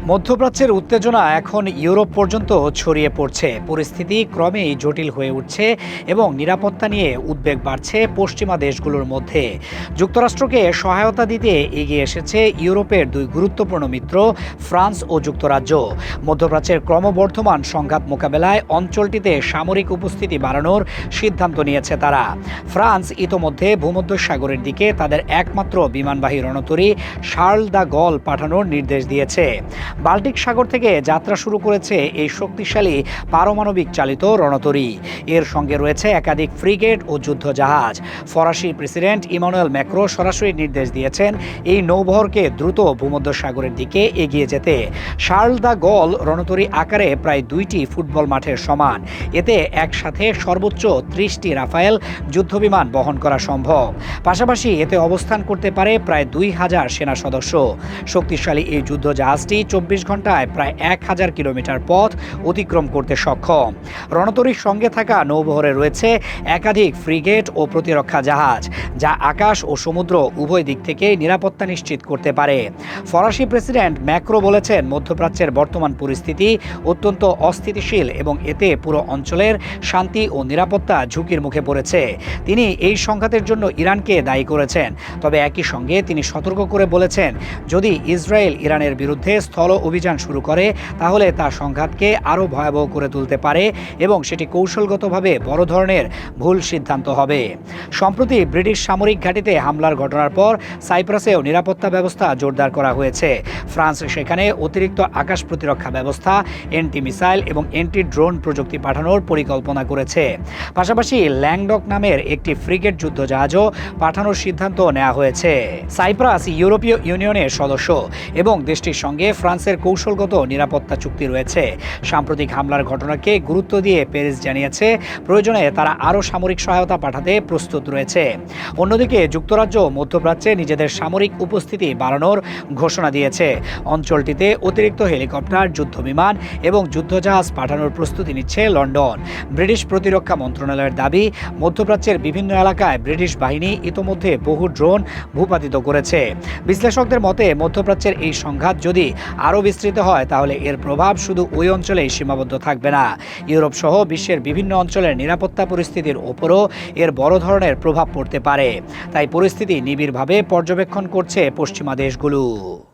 মধ্যপ্রাচ্যের উত্তেজনা এখন ইউরোপ পর্যন্ত ছড়িয়ে পড়ছে। পরিস্থিতি ক্রমেই জটিল হয়ে উঠছে এবং নিরাপত্তা নিয়ে উদ্বেগ বাড়ছে পশ্চিমা দেশগুলোর মধ্যে। যুক্তরাষ্ট্রকে সহায়তা দিতে এগিয়ে এসেছে ইউরোপের দুই গুরুত্বপূর্ণ মিত্র ফ্রান্স ও যুক্তরাজ্য। মধ্যপ্রাচ্যের ক্রমবর্ধমান সংঘাত মোকাবেলায় অঞ্চলটিতে সামরিক উপস্থিতি বাড়ানোর সিদ্ধান্ত নিয়েছে তারা। ফ্রান্স ইতোমধ্যে ভূমধ্যসাগরের দিকে তাদের একমাত্র বিমানবাহী রণতরী শার্ল দ্য গল পাঠানোর নির্দেশ দিয়েছে। বাল্টিক সাগর থেকে যাত্রা শুরু করেছে এই শক্তিশালী পারমাণবিক চালিত রণতরী। এর সঙ্গে রয়েছে একাধিক ফ্রিগেট ও যুদ্ধজাহাজ। ফরাসি প্রেসিডেন্ট ইমানুয়েল ম্যাক্রো সরাসরি নির্দেশ দিয়েছেন এই নৌবহরকে দ্রুত ভূমধ্যসাগরের দিকে এগিয়ে যেতে। শার্ল দ্য গল রণতরী আকারে প্রায় 2টি ফুটবল মাঠের সমান। এতে একসাথে সর্বোচ্চ 30টি রাফায়েল যুদ্ধবিমান বহন করা সম্ভব। পাশাপাশি এতে অবস্থান করতে পারে প্রায় 2000 সেনা সদস্য। শক্তিশালী এই যুদ্ধজাহাজটি 24 ঘন্টায় প্রায় 1000 কিলোমিটার পথ অতিক্রম করতে সক্ষম। রণতরীর সঙ্গে থাকা নৌবহরে রয়েছে একাধিক ফ্রিগেট ও প্রতিরক্ষা জাহাজ, যা আকাশ ও সমুদ্র উভয় দিক থেকে নিরাপত্তা নিশ্চিত করতে পারে। ফরাসি প্রেসিডেন্ট ম্যাক্রো বলেছেন, মধ্যপ্রাচ্যের বর্তমান পরিস্থিতি অত্যন্ত অস্থিতিশীল এবং এতে পুরো অঞ্চলের শান্তি ও নিরাপত্তা ঝুঁকির মুখে পড়েছে। তিনি এই সংঘাতের জন্য ইরানকে দায়ী করেছেন। তবে একই সঙ্গে তিনি সতর্ক করে বলেছেন, যদি ইসরায়েল ইরানের বিরুদ্ধে স্থল অভিযান শুরু করে তাহলে তা সংঘাতকে আরও ভয়াবহ করে তুলতে পারে এবং সেটি কৌশলগতভাবে বড় ধরনের ভুল সিদ্ধান্ত হবে। সম্প্রতি ব্রিটিশ সামরিক ঘাঁটিতে হামলার ঘটনার পর সাইপ্রাসেও নিরাপত্তা ব্যবস্থা জোরদার করা হয়েছে। ফ্রান্স সেখানে অতিরিক্ত আকাশ প্রতিরক্ষা ব্যবস্থা, এন্টি মিসাইল এবং এন্টি ড্রোন প্রযুক্তি পাঠানোর পরিকল্পনা করেছে। পাশাপাশি ল্যাংডক নামের একটি ফ্রিগেট যুদ্ধজাহাজও পাঠানোর সিদ্ধান্ত নেওয়া হয়েছে। সাইপ্রাস ইউরোপীয় ইউনিয়নের সদস্য এবং দেশটির সঙ্গে ফ্রান্সের কৌশলগত নিরাপত্তা চুক্তি রয়েছে। সাম্প্রতিক হামলার ঘটনাকে গুরুত্ব দিয়ে প্যারিস জানিয়েছে প্রয়োজনে তারা আরও সামরিক সহায়তা পাঠাতে প্রস্তুত রয়েছে। অন্যদিকে যুক্তরাজ্য মধ্যপ্রাচ্যে নিজেদের সামরিক উপস্থিতি বাড়ানোর ঘোষণা দিয়েছে। অঞ্চলটিতে অতিরিক্ত হেলিকপ্টার, যুদ্ধবিমান এবং যুদ্ধজাহাজ পাঠানোর প্রস্তুতি নিচ্ছে লন্ডন। ব্রিটিশ প্রতিরক্ষা মন্ত্রণালয়ের দাবি, মধ্যপ্রাচ্যের বিভিন্ন এলাকায় ব্রিটিশ বাহিনী ইতোমধ্যে বহু ড্রোন ভূপাতিত করেছে। বিশ্লেষকদের মতে, মধ্যপ্রাচ্যের এই সংঘাত যদি আরও বিস্তৃত হয় তাহলে এর প্রভাব শুধু ওই অঞ্চলেই সীমাবদ্ধ থাকবে না। ইউরোপ সহ বিশ্বের বিভিন্ন অঞ্চলের নিরাপত্তা পরিস্থিতির ওপরও এর বড় ধরনের প্রভাব পড়তে পারে। তাই পরিস্থিতি নিবিড়ভাবে পর্যবেক্ষণ করছে পশ্চিমা দেশগুলো।